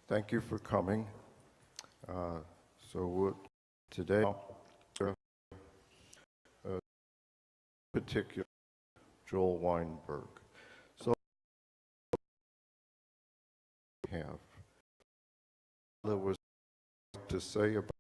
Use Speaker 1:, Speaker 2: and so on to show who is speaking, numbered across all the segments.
Speaker 1: Thank you for coming. Today, particular Joel Weinberg. So we have there was to say about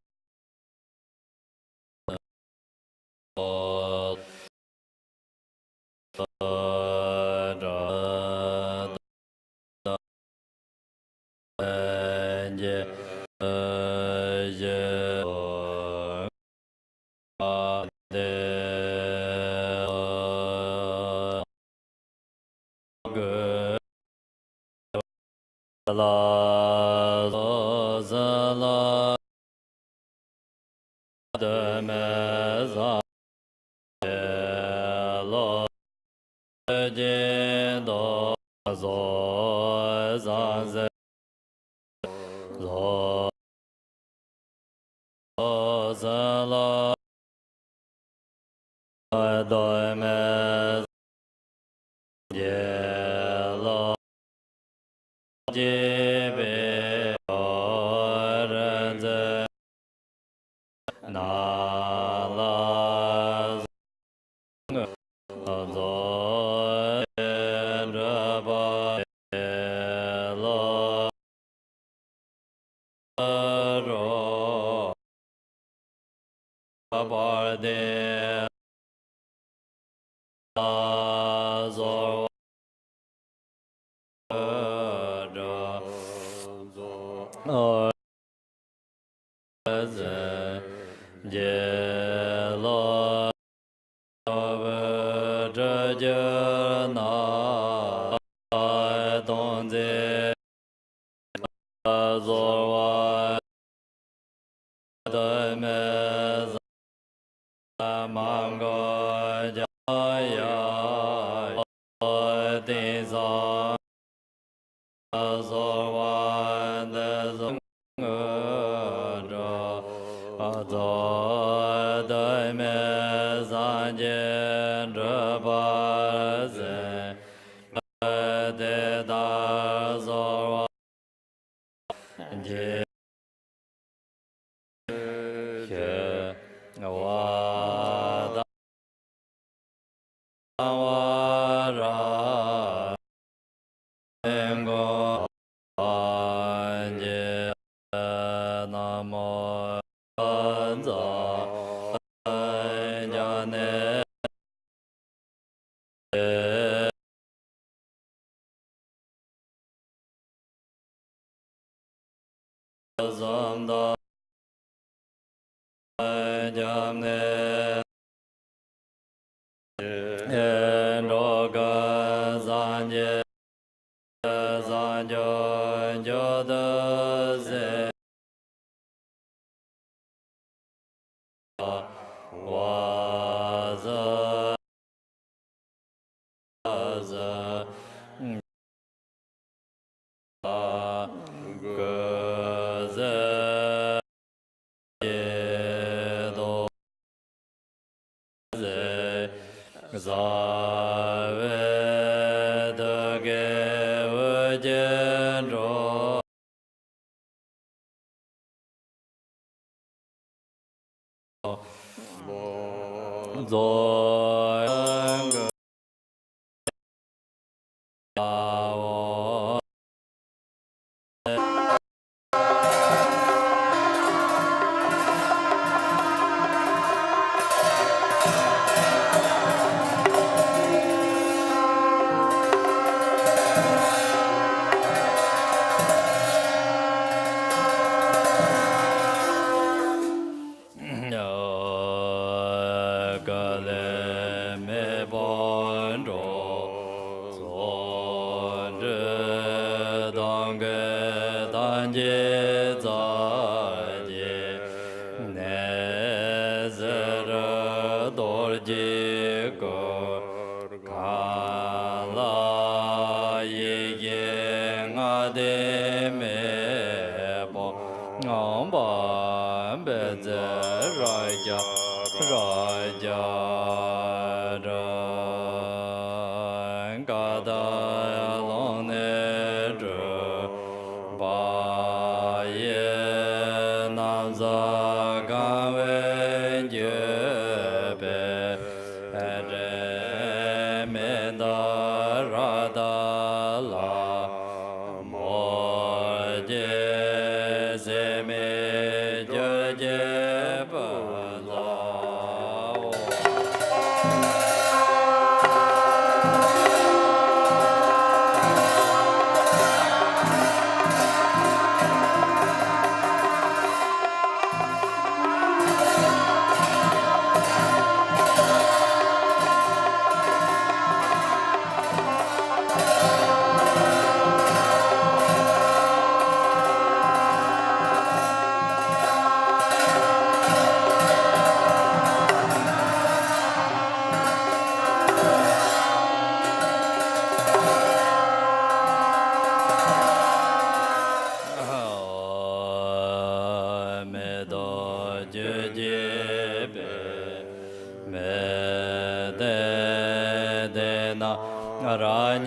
Speaker 2: Ba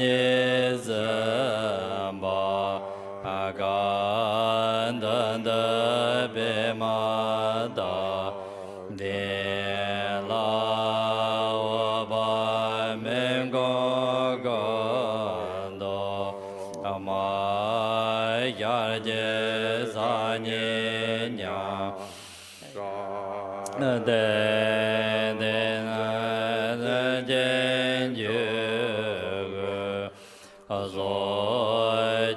Speaker 2: ni zamba agan da be ma da de la wa ba men go go do ama ya je sa ni nya de na jen ju zo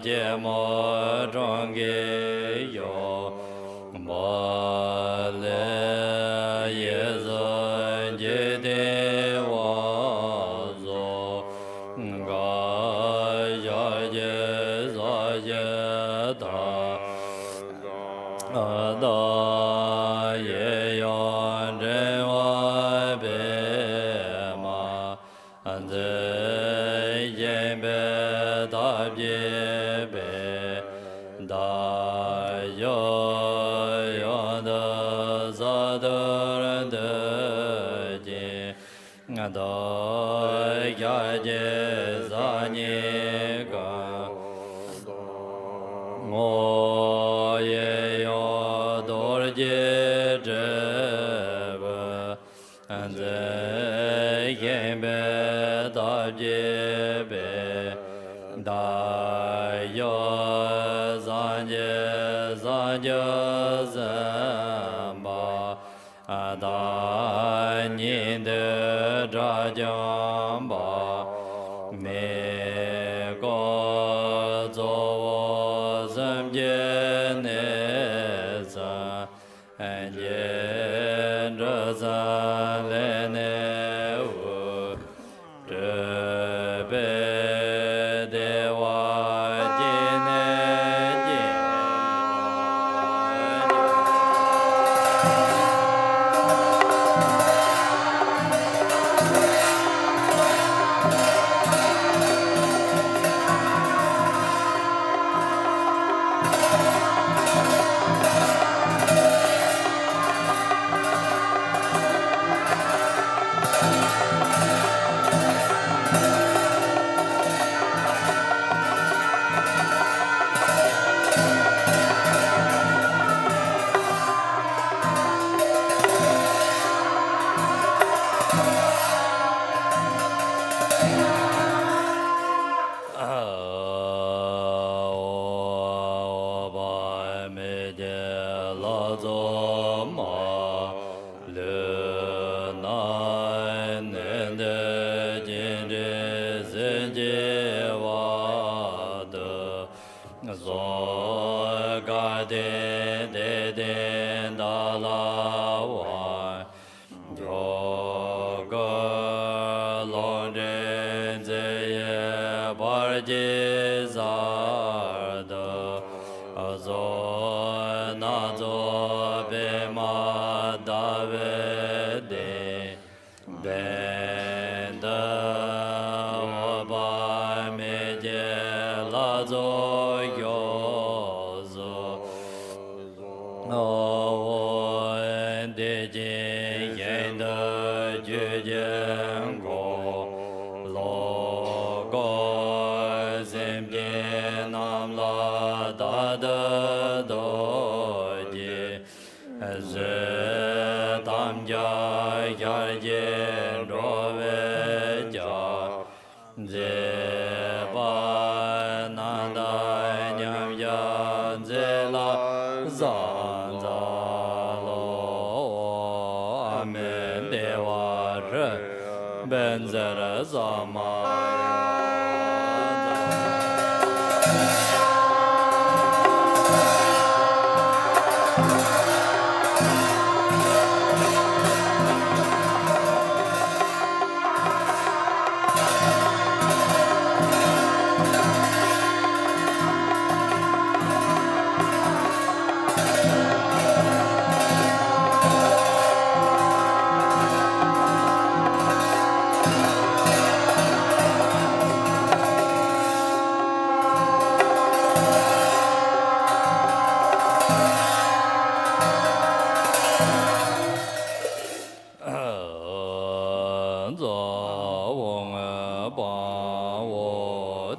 Speaker 2: je mo zhong ge yo mo le ye zo je de wa zo ga ya je za je da da ye yon re wa be ma an ze yen be da je be da yo yo da za da de je da ya je za ni ga ngo ye yo dor je je ba an ze yen be da je be da yo zan je zan ba da ni de zha jiang ba me go zo wo zhen jie ne zan an jie zhe zan le ne wu zhe be de wa jie ne jie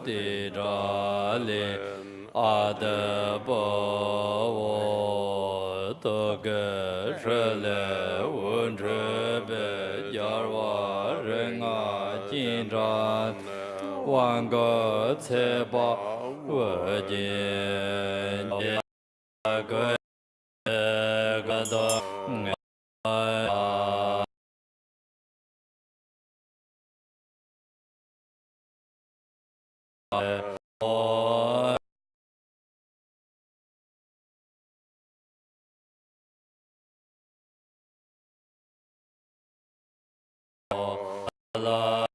Speaker 2: ti ra li ada bo wo to ge shi le wen zhe be jar wa ren a jin zhan wan ge ce ba we jin ge ge dong la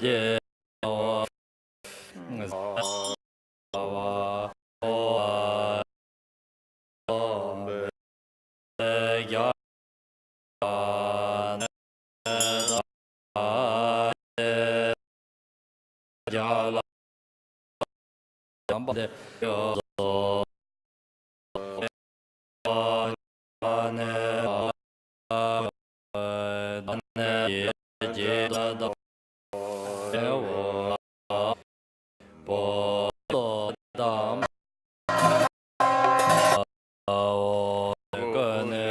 Speaker 2: je wa ya ya la de yo ne ne je da da wo bo do da o ge ne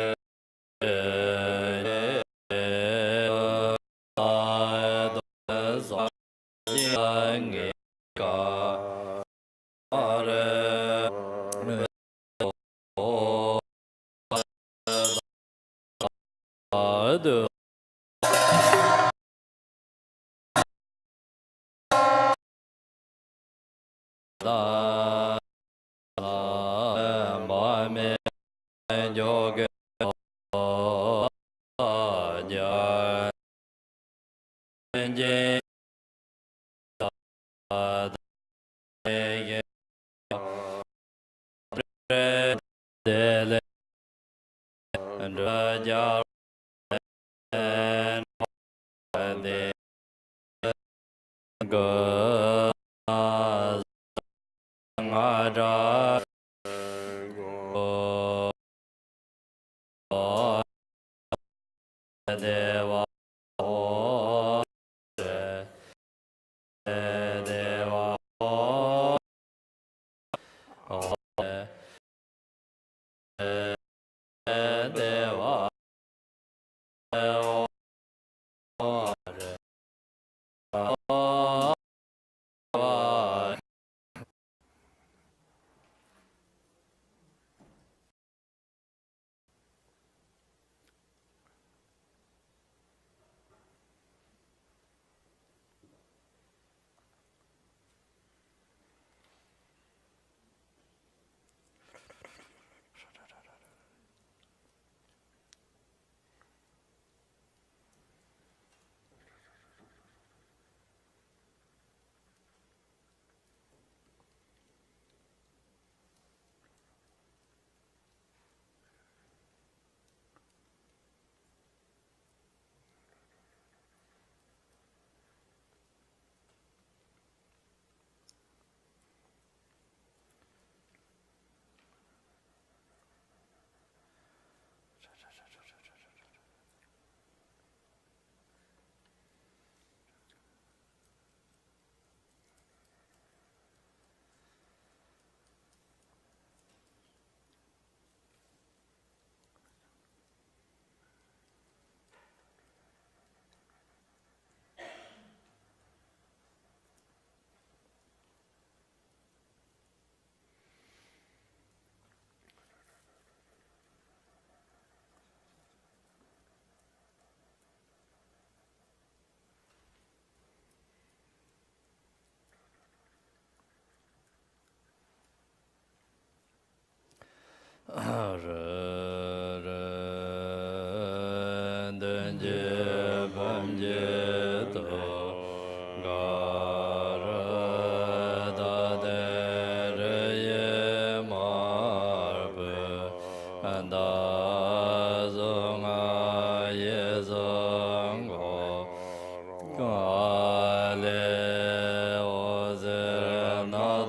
Speaker 2: da ba me yo ge ja je da ye de le ra ja de ga nga ra de wa de wa de wa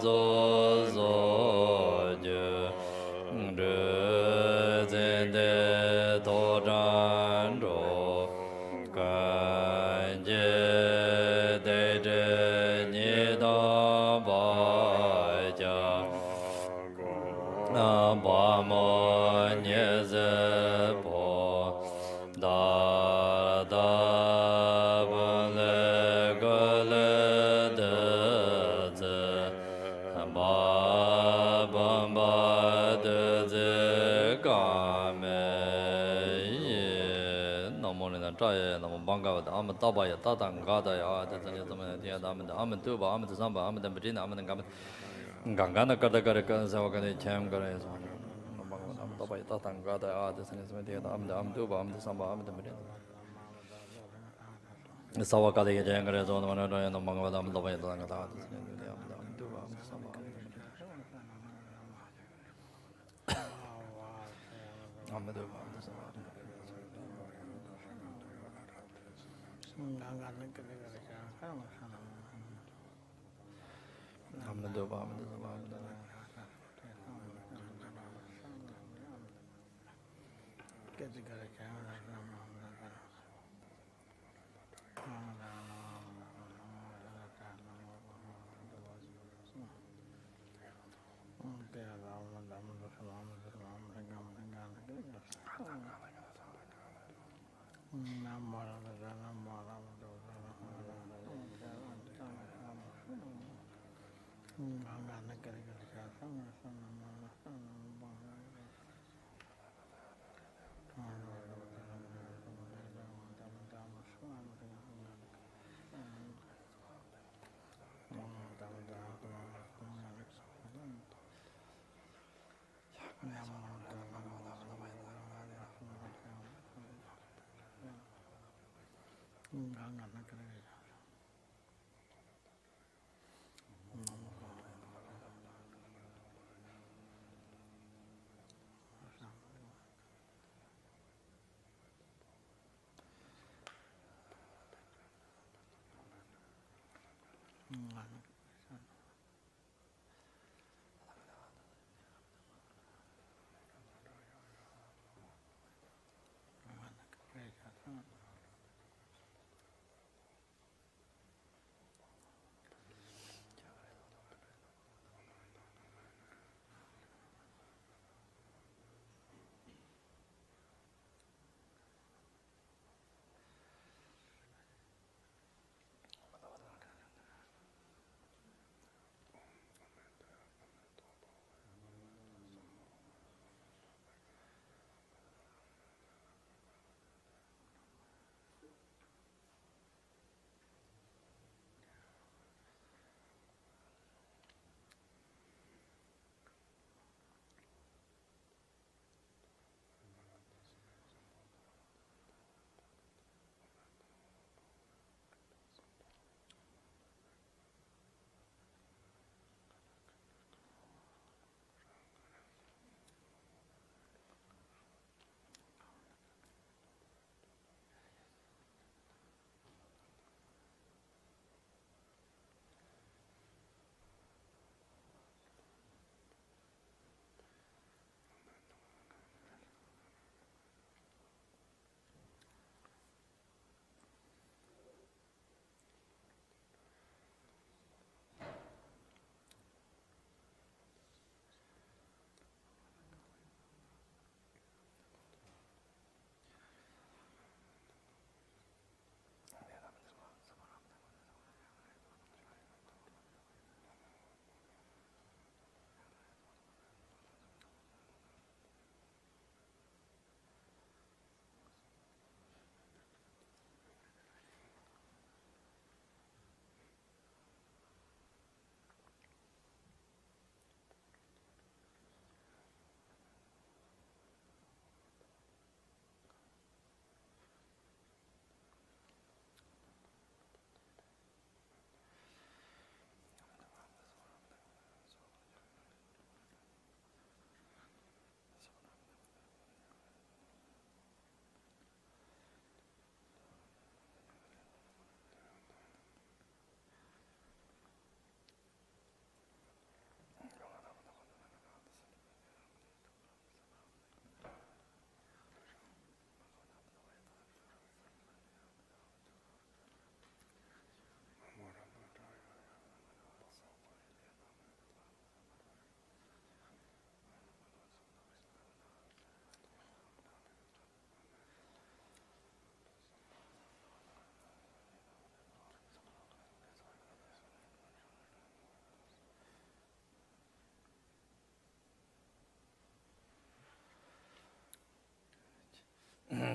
Speaker 2: zo zo je Traya, Nam Banga, Am Tabaya, Tatan, Gada, the Diadam, Am Tuba, Am Zamba, Am the Medina, Am and Gangana Katakaraka, Zawakani, Cham Garas, Am Tabaya, Tatan, Gada, the Senesmedia, Am Tuba, Am the Samba, Am the Medina. Sawakadi, Jangaras, on one another, and among them, the way the Langata, Am Tuba, Am the Samba.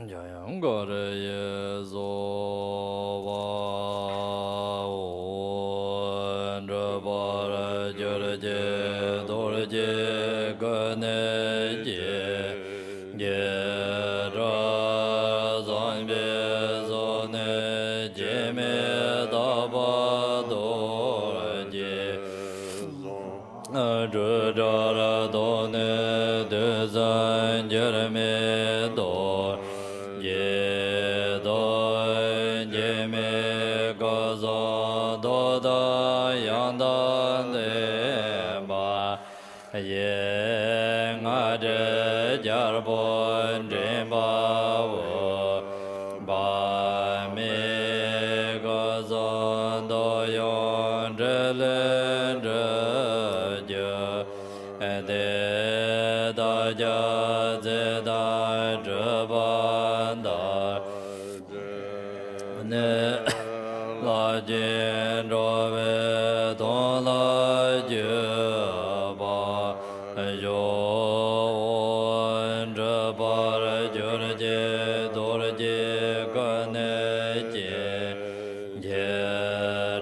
Speaker 2: Jayang Gore Yezo Ndabara Jaraje Dorje Ganeje Gera Zanbe Zone Jeme Daba Dorje Jara Done Dezan Jereme Dor Ye Do Jeme Gaza Doda Yanda Ba Ye Ngade Jarbon Jemba Ba Me Gaza Doyon Jelendra De Da Ja Zeda Jabanda Ne La Jin Rove Don La Jaba Yo Jabar Jurje Dorje Gane Je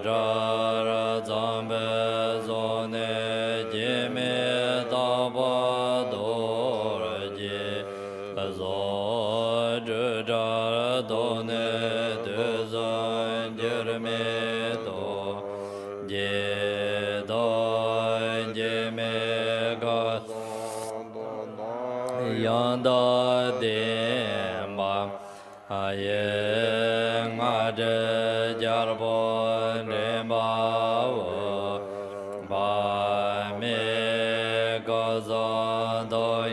Speaker 2: Jara Zambe Zone Jime Daba Dorje Zodra Done Dezan Jerme Do Je Don Jeme Gas Yanda Demba Aye Ngade Jarbon Demba Ba Me Gazan Doy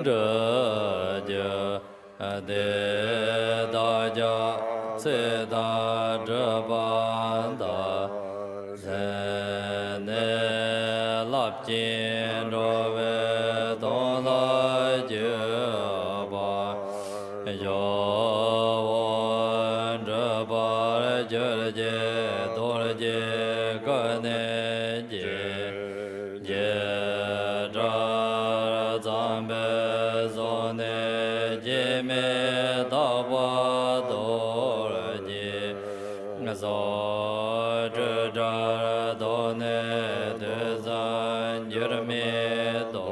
Speaker 2: Raja De Daja Seda Jabanda Zene Lapjin Rove Don La Jaba Yo Jabar Jurje Dorje Gane Je Jara Zambe Zone Jeme Daba Dorje Zodra Done Dezan Jerme Do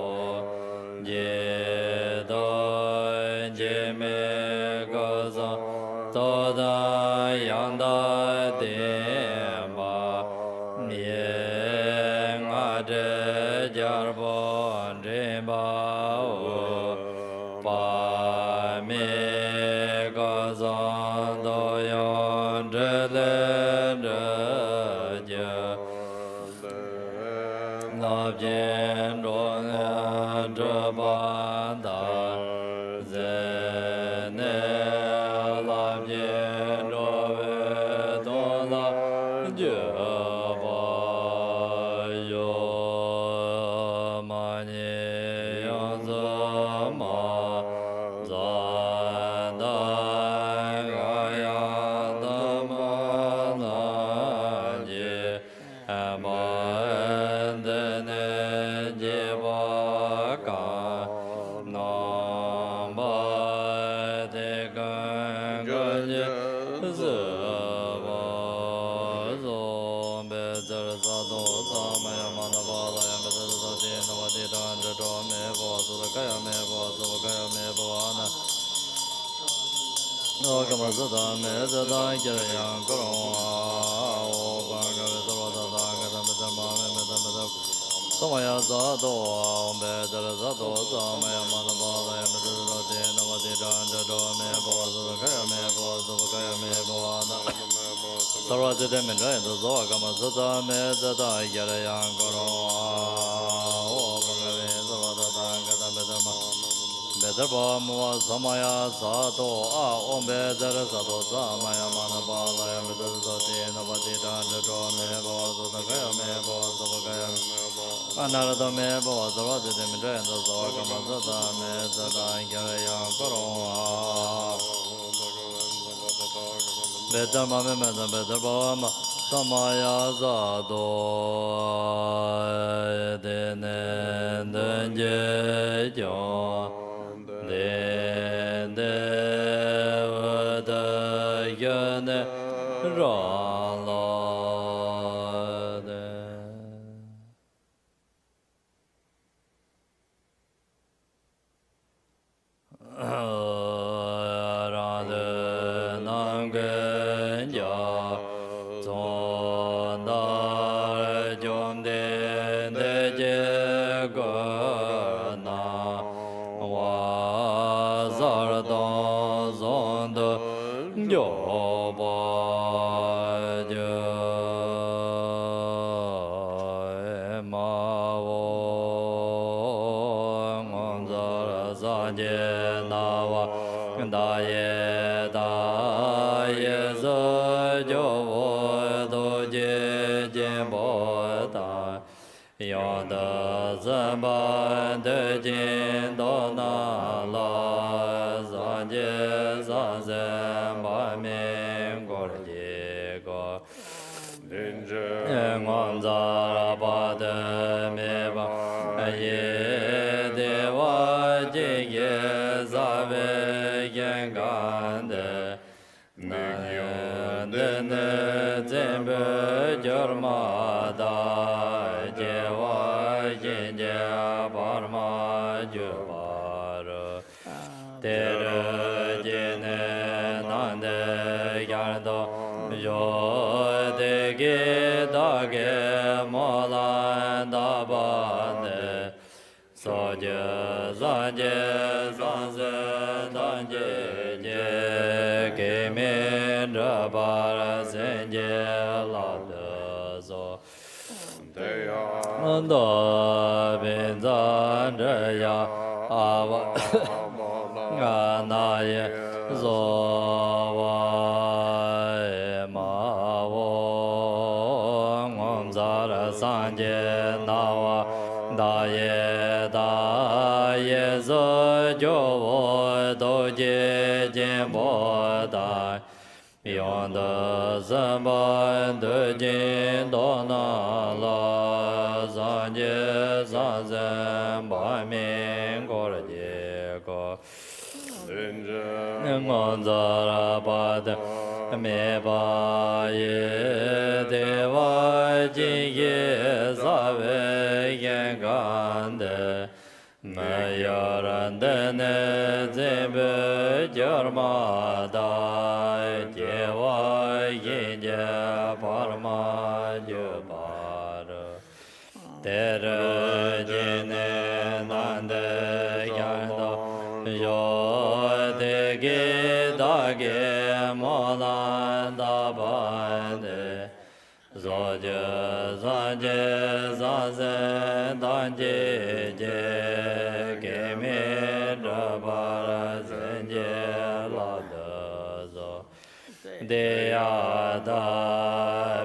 Speaker 2: Je Do Jeme Gaza Toda Yanda Demba Ye Ngade Jarbon Demba Pa Me Gazan Doyon Jelendra Nabjen Rona Jabanda Zene Labjen Rove Dona Jaba Yo Mani Yanzama Zanda Gaya Damana Je Amandene Jebaka Namba Tekan Ganye Zaba Zombe Zerzato Samaya Manabala Yameta Tina Vadita Andro Me Bosu Kaya Me Bosu Kaya Me Bwana No Kama Zada Me Zada Kiryan Kurwa O Banga Vidura Danga Meta Mame Meta Meta Samaya Zato Ombe Zerzato Samaya Manabala Yameta Tina Vadita Andro Me Bosu Kaya Me Bosu Kaya Me Bwana Sarvajite Mindra Zoa Kama Zada Me Zada Kiryan Kurwa O Banga Vidura Danga Meta Bedarba Mua Samaya Sato A Ombe Zerzato Samaya Manabala Yameta Tina Vadita Andro Me Bosu Kaya Me Bosu Kaya Anarada Me Bosu Sarvajite Mindra Zoa Kama Zada Me Zada Kiryan Kurwa Better Mama Better Bama Samaya Zado Denen Denje Jo De je na wa da ye zo jo wo do je jin bo da yon da zhen ba de jin do na la zan je zan zhen ba min go je go ngon za ra ba de me ba ye de wa ji ye za ve yen gan de na de ne zhen be jor ma da je wa yin je par ma ju par te re je ne nan de yar do yo de ge da ge mo la da ba de so je za je za ze da je je ge me ra ba ra zen je la de so da bin za de ya a wa ga na ye zo wa ma wo ngom za ra san je na wa da ye zo jo wo do je jin bo da yon de zhen ba de jin do na la zan je zan zhen ba min go re je go ngon za ra ba de me ba ye de wa jin ye za ve yen gan de me ya ran de ne zhen be jar ma da je wa yin je par ma je par te re jin ne nan de yan do yo de ge da ge mo la da ba de zo je za je za ze dan je je ge me ra ba ra zen je la de zo de ya da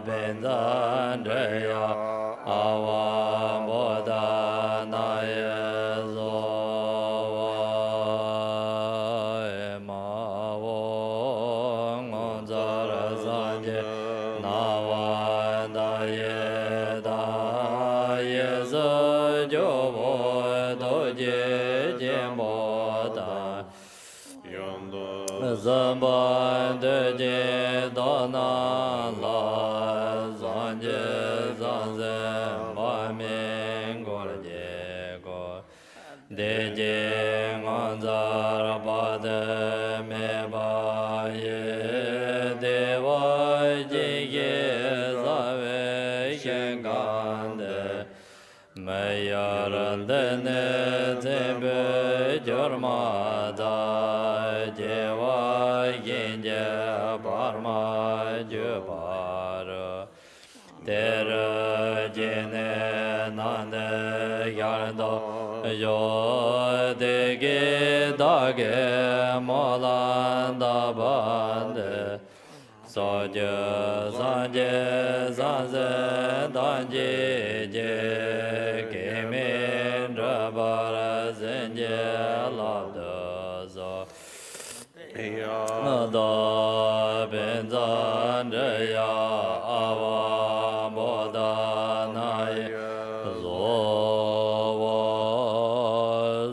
Speaker 2: ben zan de ya a wa mo da na ye zo wa ma wo ngon za ra zan je na wa da ye zo jo wo do je jin bo da zhen ba de je do na la zan je zan zhen ba min go re je go de je ngon za ra ba de me ba ye de wa ji ye za ve yen gan de me ya ran de ne zhen be jor ma da je wa yin je par ma ju par te re je ne nan de yar do yo de ge da ge mo la da ba de so je san je san ze dan je je ge me ra ba ra zen je la de so da ben zan de ya a wa mo da na ye zo wa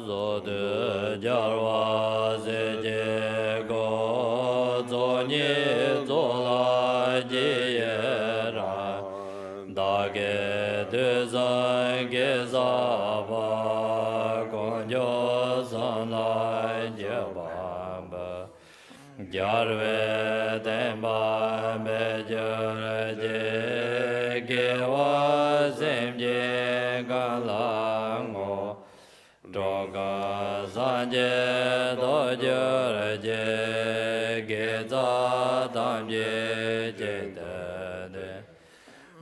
Speaker 2: zo de jar wa ze je go zo ni zo la ji ye ra da ge de zan ge za ba gong jo san la je ba ba jar ve den ba me je je ge wa zem je ga la ngo do ga san je do je je ge za dam je je de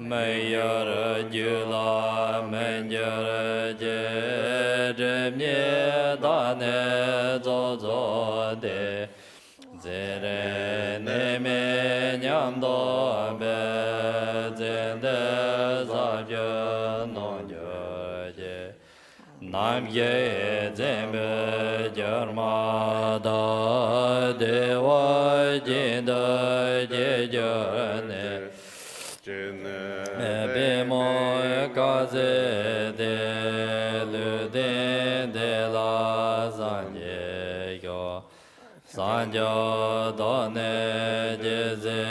Speaker 2: Mayara Jula Manjara Jeremye Dane Zozo De Zere Neme Nyamdo Be Zende Zabje Nonjoje Nam Ye Zembe Jarmada Dewa Jinda Jejane Bemo Kaze De Luden De La Sanje Yo Sanja Done Jeze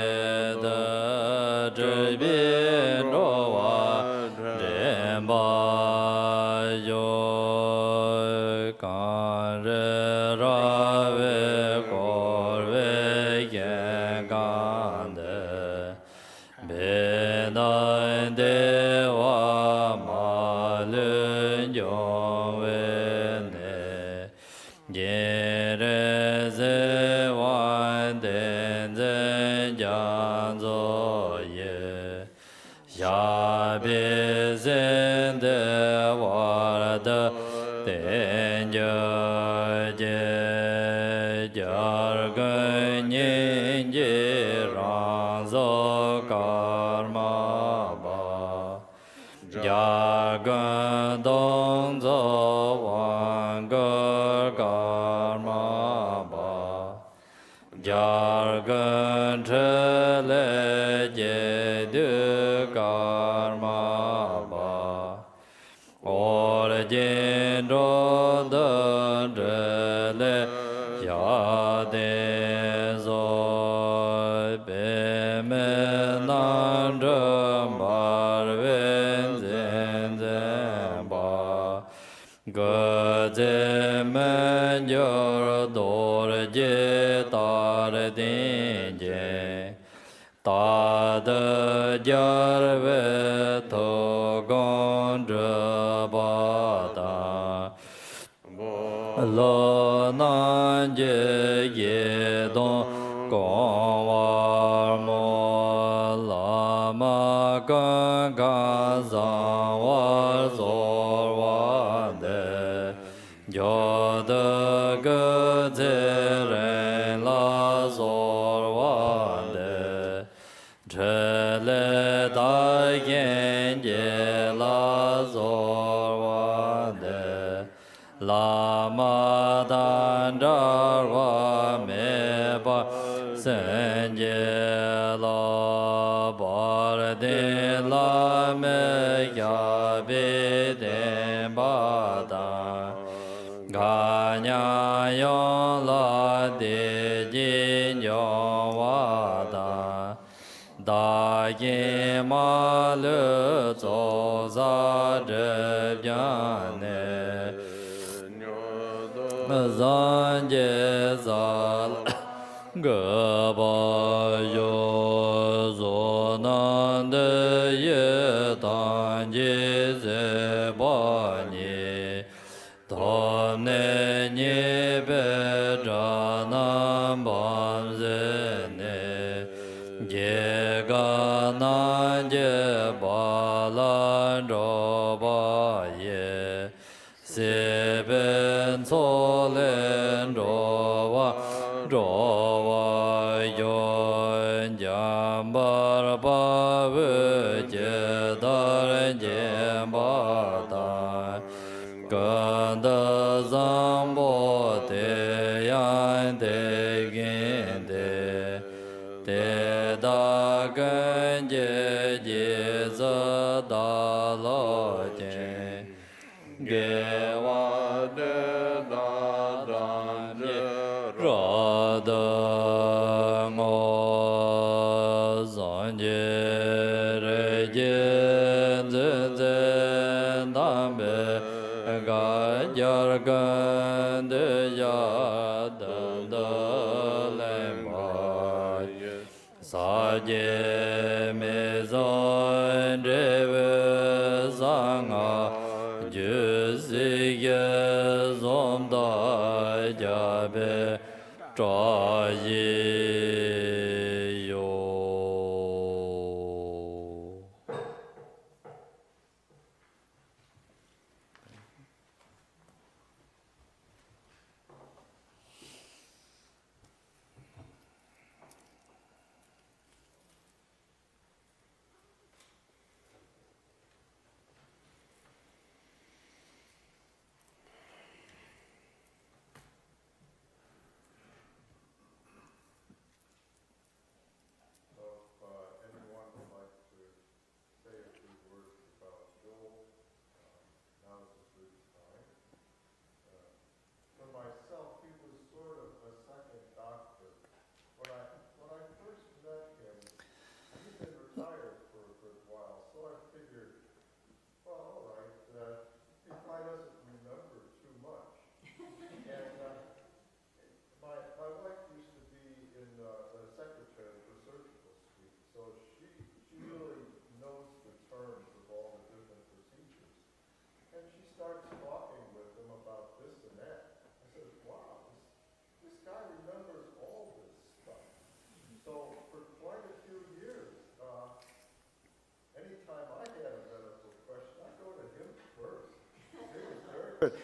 Speaker 2: De Jibin Rowa Remba Yo Kan Re Rave Korve Yen Gande Benan Dewa Malun Yongwene Jere Ze Wan Den Zen Janzo Ye Sha Be Zen De War De Den Je Jar Gun Yin Je Rang Zo Karma Ba Jar Gun Dong Zo Wan Gur Karma Ba Jar Gun Chele Je Du Karma Ba Origin Do De Chele Ya De Zo Be Me Nan Drum Bar Wen Zen Zen Ba Ge Ze Men Yor Dor Je Tar Din Je Ta De Jar Ve To Gon Je Ba Da Lo Nan Je Ye Don Gong War Mo La Ma Gan Gan Zang War Zor Wan De Jo De Ge Ze Ren La Zor Wan De Che Le Da Yen Je La Zor Wan De La Ma Dan Dar Wa Me Ba Sen Je La Bar De La Me Ya Be De Ba Da Ga Nya Yon La De Jin Yon Wa Da Da Yin Ma Le Zo Za De Byan Ne Zan Je Za Ge Ba Yo Zo Nan De Ye Dan Je Ze Ba Ni Tom Ne Ni Be Zha Nan Bam Ze Ne Je Ga Nan Je Ba Lan Zho Ba Ye Se Ben So Len Zho Wa Zho Wa Yon Jam Bar Ba Ve Je Dar Je Ba Da Gan De Zang Bo Te Yan Te Gin De Te Da Gan Je Je Za Da Lo Je Ge Wa De Da Dan Je Ra Da Ngo Zan Je Re Je Zen Zen Dam Be Ga Jar Gan De Ya Dan Da Len Ba Sa Je Me Zon Je Ve Zang A Ju Si Ge Zom Da Ja Be Zha Yi Yo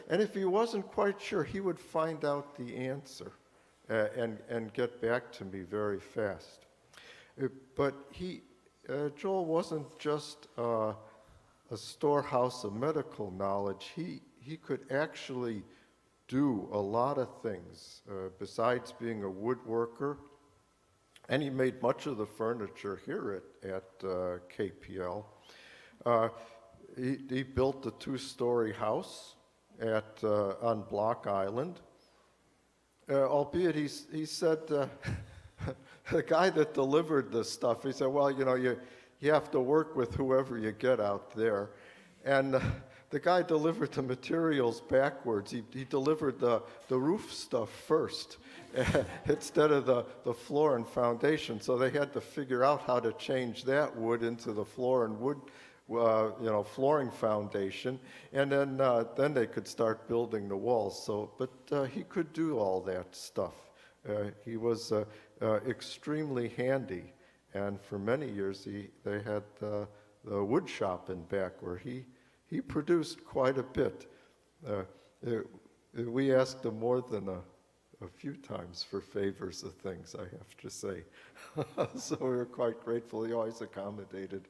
Speaker 1: And if he wasn't quite sure, he would find out the answer and get back to me very fast. But Joel wasn't just a storehouse of medical knowledge. He could actually do a lot of things besides being a woodworker. And he made much of the furniture here at KPL. He built a 2-story house on Block Island. Albeit he said, the guy that delivered this stuff, he said, well, you have to work with whoever you get out there. And the guy delivered the materials backwards. He delivered the roof stuff first instead of the floor and foundation. So they had to figure out how to change that wood into the floor and wood, flooring foundation, and then they could start building the walls. But he could do all that stuff. He was extremely handy, and for many years they had the wood shop in back where he produced quite a bit. We asked him more than a few times for favors of things, I have to say. So we were quite grateful. He always accommodated.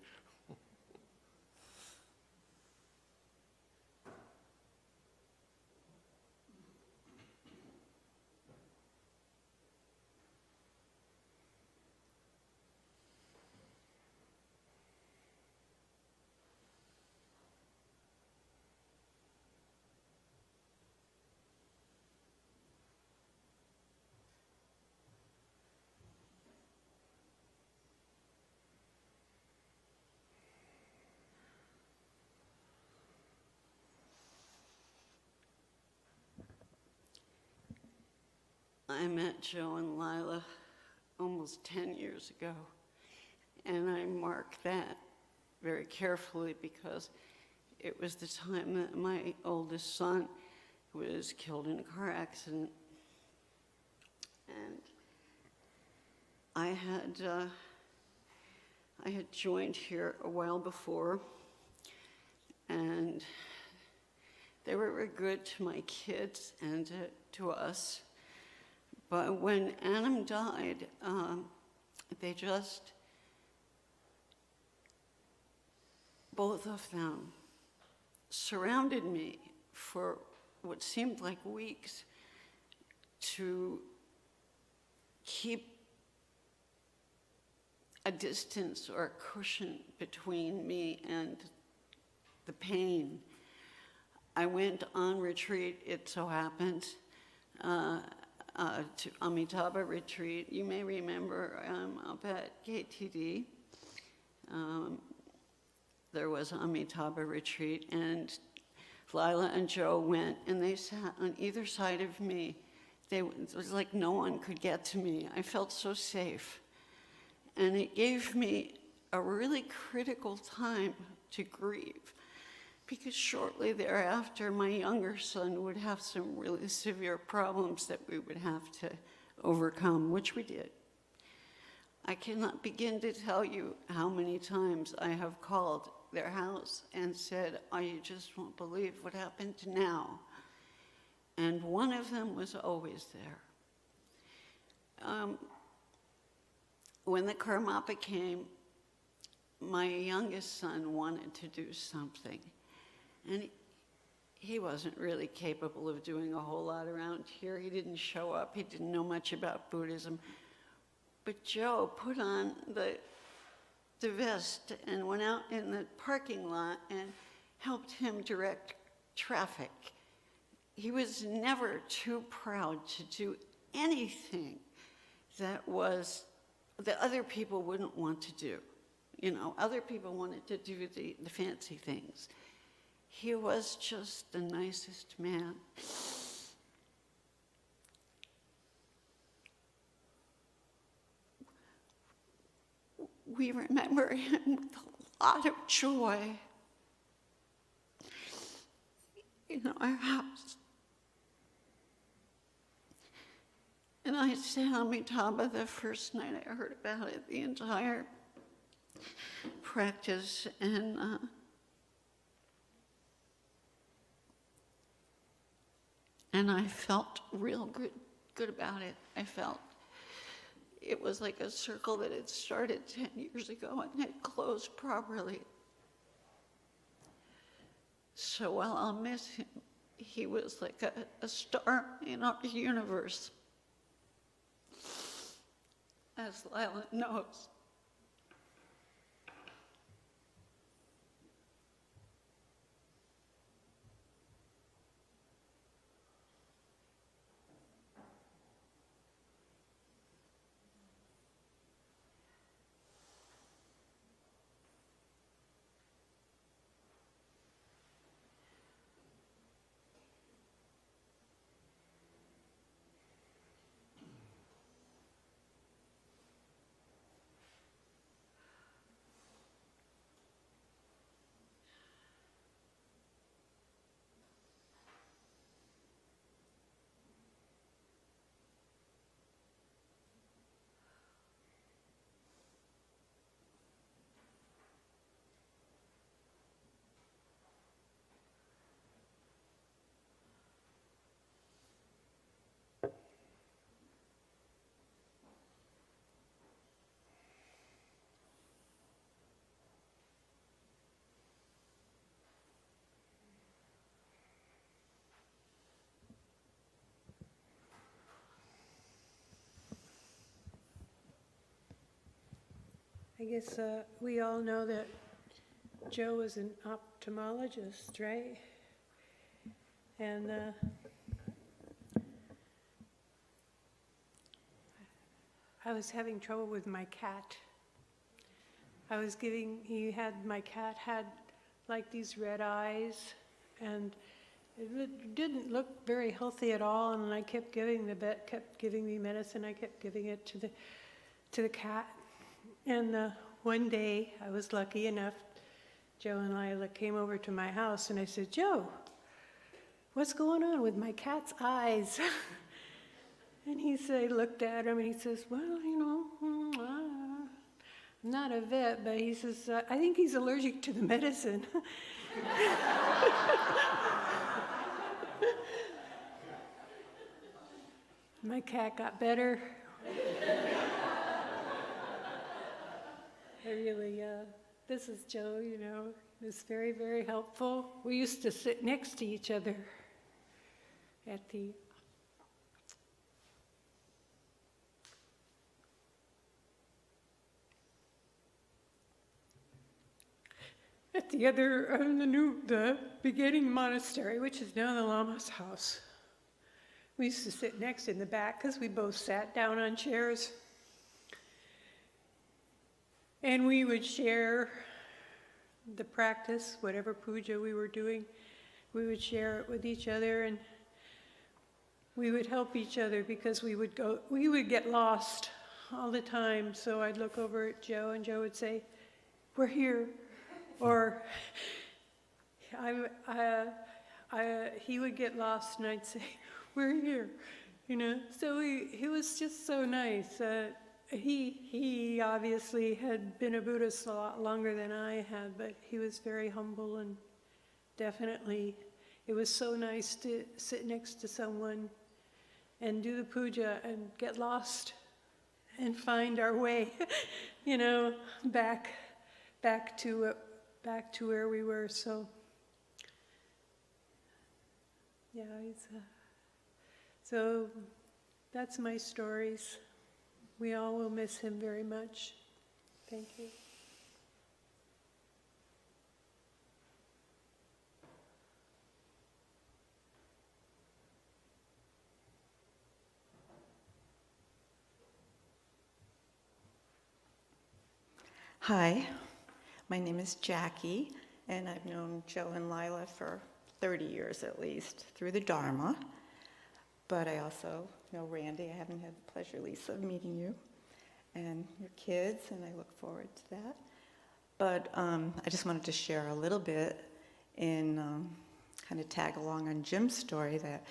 Speaker 3: I met Joe and Lila almost 10 years ago, and I mark that very carefully because it was the time that my oldest son was killed in a car accident. And I had joined here a while before, and they were very good to my kids and to us. But when Adam died, they just, both of them, surrounded me for what seemed like weeks to keep a distance or a cushion between me and the pain. I went on retreat, it so happened, to Amitabha retreat. You may remember up at KTD, there was an Amitabha retreat, and Lila and Joe went, and they sat on either side of me. It was like no one could get to me. I felt so safe. And it gave me a really critical time to grieve, because shortly thereafter, my younger son would have some really severe problems that we would have to overcome, which we did. I cannot begin to tell you how many times I have called their house and said, "Oh, you just won't believe what happened now." And one of them was always there. When the Karmapa came, my youngest son wanted to do something. And he wasn't really capable of doing a whole lot around here. He didn't show up. He didn't know much about Buddhism. But Joe put on the vest and went out in the parking lot and helped him direct traffic. He was never too proud to do anything that other people wouldn't want to do. Other people wanted to do the fancy things. He was just the nicest man. We remember him with a lot of joy in our house. And I said Amitabha the first night I heard about it, the entire practice, and And I felt real good about it. I felt it was like a circle that had started 10 years ago and had closed properly. So while I'll miss him, he was like a star in our universe, as Lila knows.
Speaker 4: I guess we all know that Joe was an ophthalmologist, right? And I was having trouble with my cat. My cat had like these red eyes, and it didn't look very healthy at all, and I kept giving the vet kept giving me medicine. I kept giving it to the cat. And one day, I was lucky enough, Joe and Lila came over to my house, and I said, Joe, what's going on with my cat's eyes? And he looked at him, and he says, well, I'm not a vet, but he says, I think he's allergic to the medicine. My cat got better. This is Joe, is very, very helpful. We used to sit next to each other at the the beginning monastery, which is now the Lama's house. We used to sit next in the back because we both sat down on chairs. And we would share the practice, whatever puja we were doing. We would share it with each other, and we would help each other because we would get lost all the time. So I'd look over at Joe, and Joe would say, "We're here," or he would get lost, and I'd say, "We're here," So he was just so nice. He obviously had been a Buddhist a lot longer than I had, but he was very humble, and definitely it was so nice to sit next to someone and do the puja and get lost and find our way, back to where we were. So yeah, so that's my stories. We all will miss him very much. Thank you.
Speaker 5: Hi, my name is Jackie, and I've known Joe and Lila for 30 years at least, through the Dharma. But I also know Randy. I haven't had the pleasure, Lisa, of meeting you and your kids, and I look forward to that. But I just wanted to share a little bit and kind of tag along on Jim's story that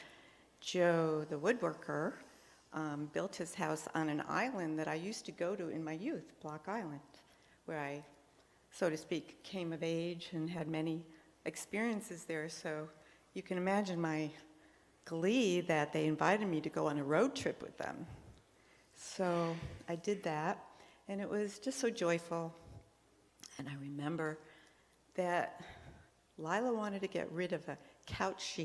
Speaker 5: Joe, the woodworker, built his house on an island that I used to go to in my youth, Block Island, where I, so to speak, came of age and had many experiences there. So you can imagine my glee that they invited me to go on a road trip with them. So I did that, and it was just so joyful. And I remember that Lila wanted to get rid of a couch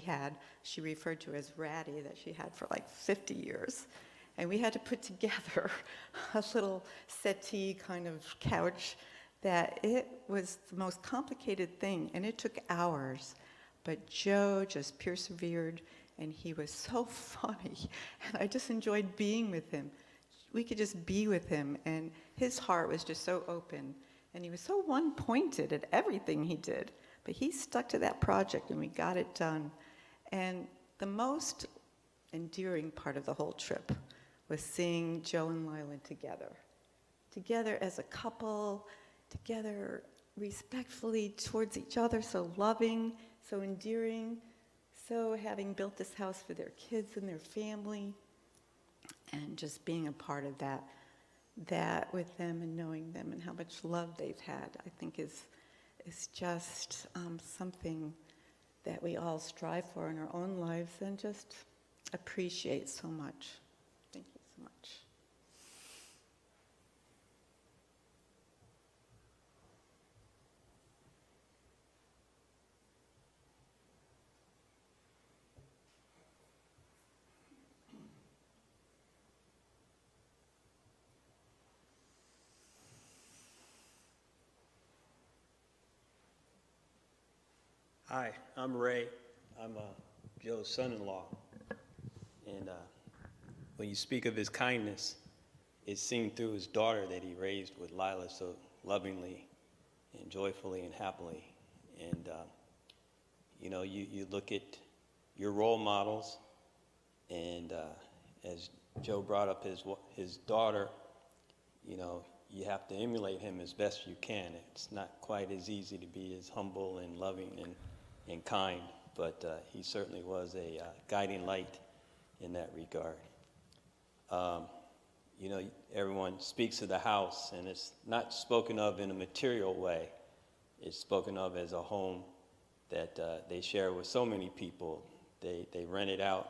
Speaker 5: she referred to as Ratty, that she had for like 50 years. And we had to put together a little settee kind of couch that it was the most complicated thing, and it took hours. But Joe just persevered, and he was so funny, and I just enjoyed being with him. We could just be with him, and his heart was just so open, and he was so one-pointed at everything he did. But he stuck to that project, and we got it done. And the most endearing part of the whole trip was seeing Joe and Lila together as a couple, together respectfully towards each other, so loving, so endearing, so having built this house for their kids and their family, and just being a part of that with them and knowing them and how much love they've had, I think is just something that we all strive for in our own lives and just appreciate so much. Thank you so much.
Speaker 6: Hi, I'm Ray. I'm Joe's son-in-law. And when you speak of his kindness, it's seen through his daughter that he raised with Lila so lovingly and joyfully and happily. And, you look at your role models, and as Joe brought up his daughter, you have to emulate him as best you can. It's not quite as easy to be as humble and loving and kind, but he certainly was a guiding light in that regard. Everyone speaks of the house, and it's not spoken of in a material way. It's spoken of as a home that they share with so many people. They rent it out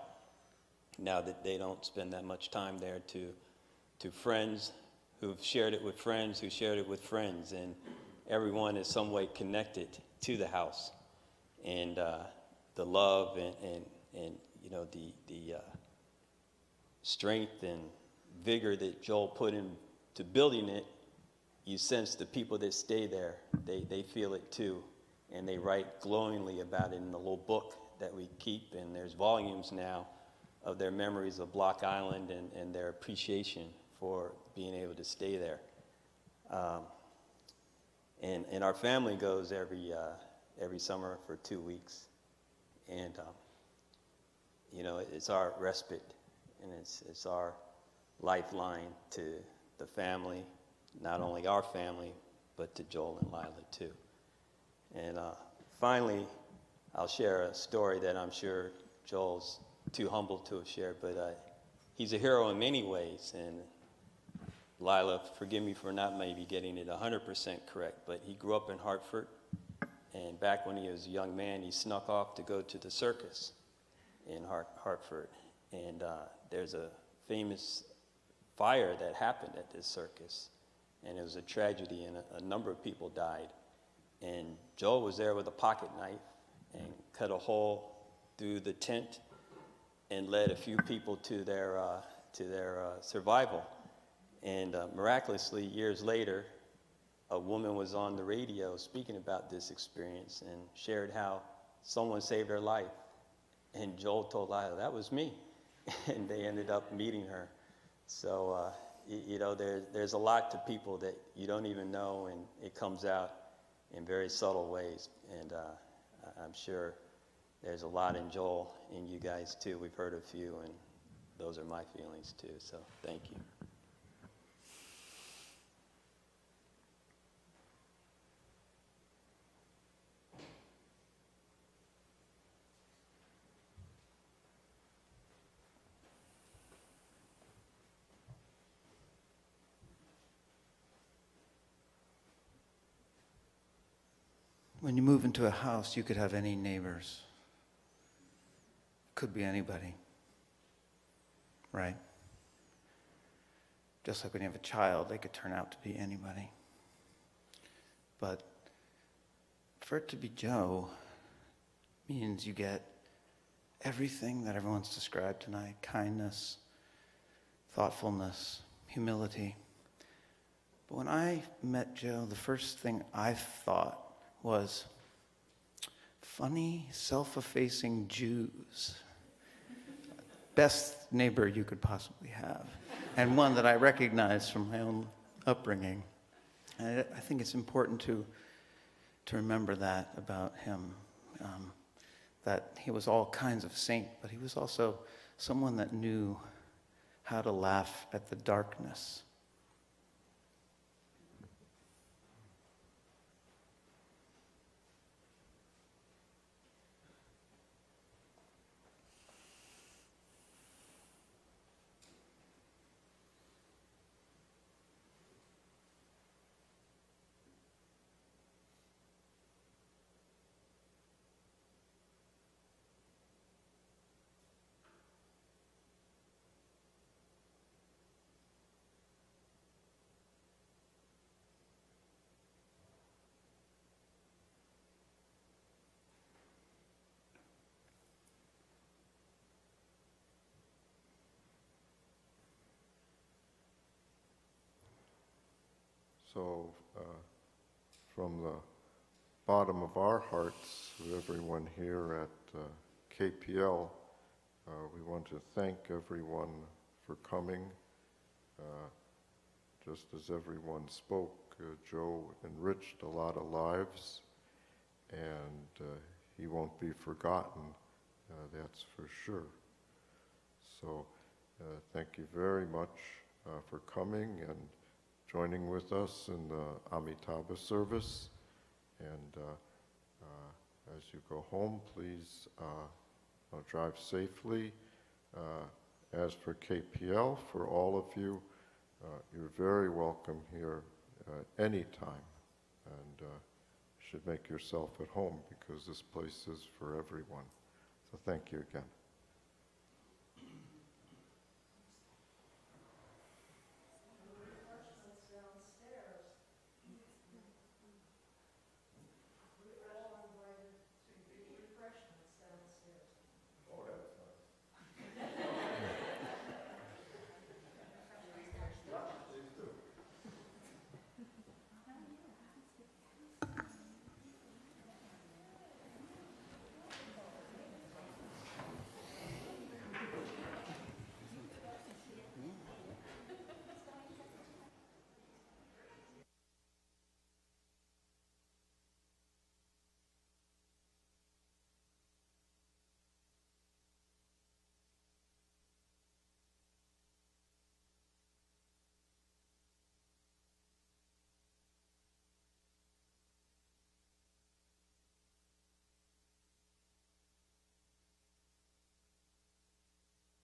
Speaker 6: now that they don't spend that much time there to friends who've shared it with friends who shared it with friends, and everyone is some way connected to the house. And the love and the strength and vigor that Joel put into building it, you sense the people that stay there, they feel it too, and they write glowingly about it in the little book that we keep, and there's volumes now of their memories of Block Island and their appreciation for being able to stay there. And our family goes every summer for 2 weeks, and it's our respite, and it's our lifeline to the family, not only our family, but to Joel and Lila too. And finally, I'll share a story that I'm sure Joel's too humble to have shared, but he's a hero in many ways. And Lila, forgive me for not maybe getting it 100% correct, but he grew up in Hartford, and back when he was a young man, he snuck off to go to the circus in Hartford. And there's a famous fire that happened at this circus, and it was a tragedy, and a number of people died. And Joel was there with a pocket knife and cut a hole through the tent and led a few people to their survival. And miraculously, years later, a woman was on the radio speaking about this experience and shared how someone saved her life. And Joel told Lila, that was me. And they ended up meeting her. So, there's a lot to people that you don't even know, and it comes out in very subtle ways. And I'm sure there's a lot in Joel, in you guys too. We've heard a few, and those are my feelings too. So thank you.
Speaker 7: When you move into a house, you could have any neighbors. could be anybody, right? Just like when you have a child, they could turn out to be anybody. But for it to be Joe means you get everything that everyone's described tonight: kindness, thoughtfulness, humility. But when I met Joe, the first thing I thought was, funny, self-effacing Jews. Best neighbor you could possibly have, and one that I recognize from my own upbringing. And I think it's important to remember that about him, that he was all kinds of saint, but he was also someone that knew how to laugh at the darkness.
Speaker 1: So, from the bottom of our hearts, to everyone here at KPL, we want to thank everyone for coming. Just as everyone spoke, Joe enriched a lot of lives, and he won't be forgotten, that's for sure. So, thank you very much for coming and joining with us in the Amitabha service. And as you go home, please drive safely. As for KPL, for all of you, you're very welcome here anytime. And you should make yourself at home, because this place is for everyone. So thank you again.